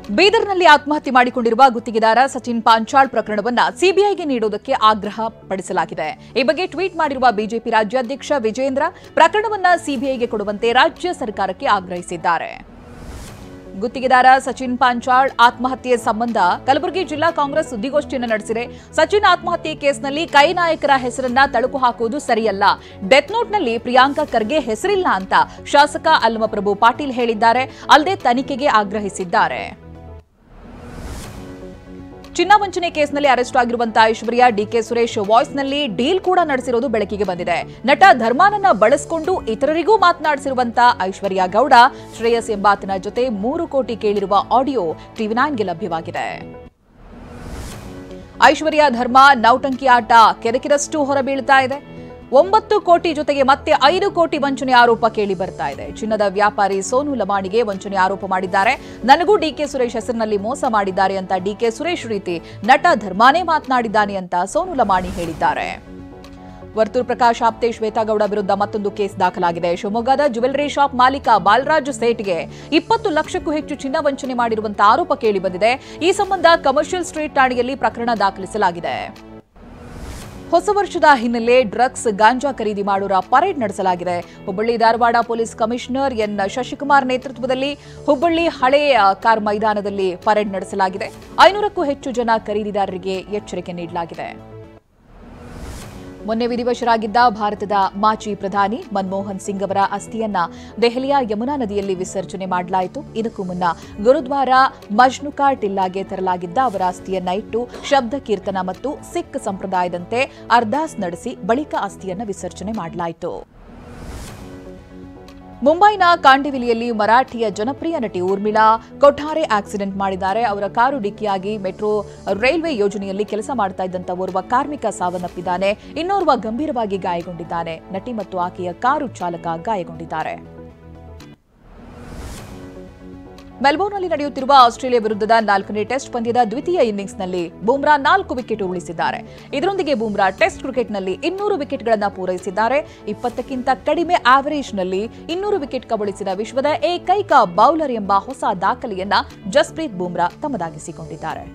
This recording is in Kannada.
ಬೀದರ್ನಲ್ಲಿ ಆತ್ಮಹತ್ಯೆ ಮಾಡಿಕೊಂಡಿರುವ ಗುತ್ತಿಗೆದಾರ ಸಚಿನ್ ಪಾಂಚಾಳ್ ಪ್ರಕರಣವನ್ನು ಸಿಬಿಐಗೆ ನೀಡುವುದಕ್ಕೆ ಆಗ್ರಹ ಪಡಿಸಲಾಗಿದೆ. ಈ ಬಗ್ಗೆ ಟ್ವೀಟ್ ಮಾಡಿರುವ ಬಿಜೆಪಿ ರಾಜ್ಯಾಧ್ಯಕ್ಷ ವಿಜೇಂದ್ರ ಪ್ರಕರಣವನ್ನು ಸಿಬಿಐಗೆ ಕೊಡುವಂತೆ ರಾಜ್ಯ ಸರ್ಕಾರಕ್ಕೆ ಆಗ್ರಹಿಸಿದ್ದಾರೆ. ಗುತ್ತಿಗೆದಾರ ಸಚಿನ್ ಪಾಂಚಾಳ್ ಆತ್ಮಹತ್ಯೆ ಸಂಬಂಧ ಕಲಬುರಗಿ ಜಿಲ್ಲಾ ಕಾಂಗ್ರೆಸ್ ಸುದ್ದಿಗೋಷ್ಠಿಯನ್ನು ನಡೆಸಿದೆ. ಸಚಿನ್ ಆತ್ಮಹತ್ಯೆ ಕೇಸ್ನಲ್ಲಿ ಕೈ ನಾಯಕರ ಹೆಸರನ್ನ ತಳುಕು ಹಾಕುವುದು ಸರಿಯಲ್ಲ. ಡೆತ್ ನೋಟ್ನಲ್ಲಿ ಪ್ರಿಯಾಂಕಾ ಖರ್ಗೆ ಹೆಸರಿಲ್ಲ ಅಂತ ಶಾಸಕ ಅಲ್ಲಮಪ್ರಭು ಪಾಟೀಲ್ ಹೇಳಿದ್ದಾರೆ. ಅಲ್ಲದೆ ತನಿಖೆಗೆ ಆಗ್ರಹಿಸಿದ್ದಾರೆ. ಚಿನ್ನ ವಂಚನೆ ಕೇಸ್ನಲ್ಲಿ ಅರೆಸ್ಟ್ ಆಗಿರುವಂತಹ ಐಶ್ವರ್ಯ ಡಿಕೆ ಸುರೇಶ್ ವಾಯ್ಸ್ನಲ್ಲಿ ಡೀಲ್ ಕೂಡ ನಡೆಸಿರುವುದು ಬೆಳಕಿಗೆ ಬಂದಿದೆ. ನಟ ಧರ್ಮಾನನ್ನ ಬಳಸಿಕೊಂಡು ಇತರರಿಗೂ ಮಾತನಾಡಿಸಿರುವಂತಹ ಐಶ್ವರ್ಯ ಗೌಡ ಶ್ರೇಯಸ್ ಎಂಬಾತನ ಜೊತೆ 3 ಕೋಟಿ ಕೇಳಿರುವ ಆಡಿಯೋ ಟಿವಿ9ಗೆ ಲಭ್ಯವಾಗಿದೆ. ಐಶ್ವರ್ಯ ಧರ್ಮ ನೌಟಂಕಿ ಆಟ ಕೆದಕಿರಷ್ಟು ಹೊರಬೀಳ್ತಾ ಇದೆ. 9 ಕೋಟಿ ಜೊತೆಗೆ ಮತ್ತೆ 5 ಕೋಟಿ ವಂಚನೆ ಆರೋಪ ಕೇಳಿ ಬರ್ತಾ ಇದೆ. ಚಿನ್ನದ ವ್ಯಾಪಾರಿ ಸೋನು ಲಮಾಣಿಗೆ ವಂಚನೆ ಆರೋಪ ಮಾಡಿದ್ದಾರೆ. ನನಗೂ ಡಿಕೆ ಸುರೇಶ್ ಹೆಸರಿನಲ್ಲಿ ಮೋಸ ಮಾಡಿದ್ದಾರೆ ಅಂತ ಡಿಕೆ ಸುರೇಶ್ ರೀತಿ ನಟ ಧರ್ಮಾನೇ ಮಾತನಾಡಿದ್ದಾನೆ ಅಂತ ಸೋನು ಲಮಾಣಿ ಹೇಳಿದ್ದಾರೆ. ವರ್ತೂರ್ ಪ್ರಕಾಶ್ ಆಪ್ತೆ ಶ್ವೇತಾಗೌಡ ವಿರುದ್ಧ ಮತ್ತೊಂದು ಕೇಸ್ ದಾಖಲಾಗಿದೆ. ಶಿವಮೊಗ್ಗದ ಜ್ಯುವೆಲರಿ ಶಾಪ್ ಮಾಲೀಕ ಬಾಲರಾಜ್ ಸೇಠ್ಗೆ 20 ಲಕ್ಷಕ್ಕೂ ಹೆಚ್ಚು ಚಿನ್ನ ವಂಚನೆ ಮಾಡಿರುವಂತಹ ಆರೋಪ ಕೇಳಿ ಬಂದಿದೆ. ಈ ಸಂಬಂಧ ಕಮರ್ಷಿಯಲ್ ಸ್ಟ್ರೀಟ್ ಠಾಣೆಯಲ್ಲಿ ಪ್ರಕರಣ ದಾಖಲಿಸಲಾಗಿದೆ. ಹೊಸ ವರ್ಷದ ಹಿನ್ನೆಲೆ ಡ್ರಗ್ಸ್ ಗಾಂಜಾ ಖರೀದಿ ಮಾಡೋರ ಪರೇಡ್ ನಡೆಸಲಾಗಿದೆ. Hubballi Dharwad police commissioner N Shashikumar ನೇತೃತ್ವದಲ್ಲಿ ಹುಬ್ಬಳ್ಳಿ ಹಳೆಯ ಕಾರ್ ಮೈದಾನದಲ್ಲಿ ಪರೇಡ್ ನಡೆಸಲಾಗಿದೆ. 500ಕ್ಕೂ ಹೆಚ್ಚು ಜನ ಖರೀದಿದಾರರಿಗೆ ಎಚ್ಚರಿಕೆ ನೀಡಲಾಗಿದೆ. ಮೊನ್ನೆ ವಿಧಿವಶರಾಗಿದ್ದ ಭಾರತದ ಮಾಜಿ ಪ್ರಧಾನಿ ಮನಮೋಹನ್ ಸಿಂಗ್ ಅವರ ಅಸ್ಥಿಯನ್ನ ದೆಹಲಿಯ ಯಮುನಾ ನದಿಯಲ್ಲಿ ವಿಸರ್ಜನೆ ಮಾಡಲಾಯಿತು. ಇದಕ್ಕೂ ಮುನ್ನ ಗುರುದ್ವಾರ ಮಜ್ನುಕಾ ಟಿಲ್ಲಾಗೆ ತರಲಾಗಿದ್ದ ಅವರ ಅಸ್ಥಿಯನ್ನ ಇಟ್ಟು ಶಬ್ದ ಕೀರ್ತನ ಮತ್ತು ಸಿಖ್ ಸಂಪ್ರದಾಯದಂತೆ ಅರ್ದಾಸ್ ನಡೆಸಿ ಬಳಿಕ ಅಸ್ಥಿಯನ್ನ ವಿಸರ್ಜನೆ ಮಾಡಲಾಯಿತು. ಮುಂಬೈನ ಕಾಂಡಿವಿಲಿಯಲ್ಲಿ ಮರಾಠಿಯ ಜನಪ್ರಿಯ ನಟಿ ಊರ್ಮಿಳಾ ಕೊಠಾರೆ ಆಕ್ಸಿಡೆಂಟ್ ಮಾಡಿದ್ದಾರೆ. ಅವರ ಕಾರು ಡಿಕ್ಕಿಯಾಗಿ ಮೆಟ್ರೋ ರೈಲ್ವೆ ಯೋಜನೆಯಲ್ಲಿ ಕೆಲಸ ಮಾಡ್ತಾ ಇದ್ದಂತ ಓರ್ವ ಕಾರ್ಮಿಕ ಸಾವನ್ನಪ್ಪಿದ್ದಾನೆ. ಇನ್ನೋರ್ವ ಗಂಭೀರವಾಗಿ ಗಾಯಗೊಂಡಿದ್ದಾನೆ. ನಟಿ ಮತ್ತು ಆಕೆಯ ಕಾರು ಚಾಲಕ ಗಾಯಗೊಂಡಿದ್ದಾರೆ. ಮೆಲ್ಬೋರ್ನ್ನಲ್ಲಿ ನಡೆಯುತ್ತಿರುವ ಆಸ್ಟ್ರೇಲಿಯಾ ವಿರುದ್ಧದ 4ನೇ ಟೆಸ್ಟ್ ಪಂದ್ಯದ ದ್ವಿತೀಯ ಇನ್ನಿಂಗ್ಸ್ನಲ್ಲಿ ಬೂಮ್ರಾ 4 ವಿಕೆಟ್ ಉರುಳಿಸಿದ್ದಾರೆ. ಇದರೊಂದಿಗೆ ಬೂಮ್ರಾ ಟೆಸ್ಟ್ ಕ್ರಿಕೆಟ್ನಲ್ಲಿ 200 ವಿಕೆಟ್ಗಳನ್ನು ಪೂರೈಸಿದ್ದಾರೆ. 20ಕ್ಕಿಂತ ಕಡಿಮೆ ಆವರೇಜ್ನಲ್ಲಿ 200 ವಿಕೆಟ್ ಕಬಳಿಸಿದ ವಿಶ್ವದ ಏಕೈಕ ಬೌಲರ್ ಎಂಬ ಹೊಸ ದಾಖಲೆಯನ್ನ ಜಸ್ಪ್ರೀತ್ ಬೂಮ್ರಾ ತಮ್ಮದಾಗಿಸಿಕೊಂಡಿದ್ದಾರೆ.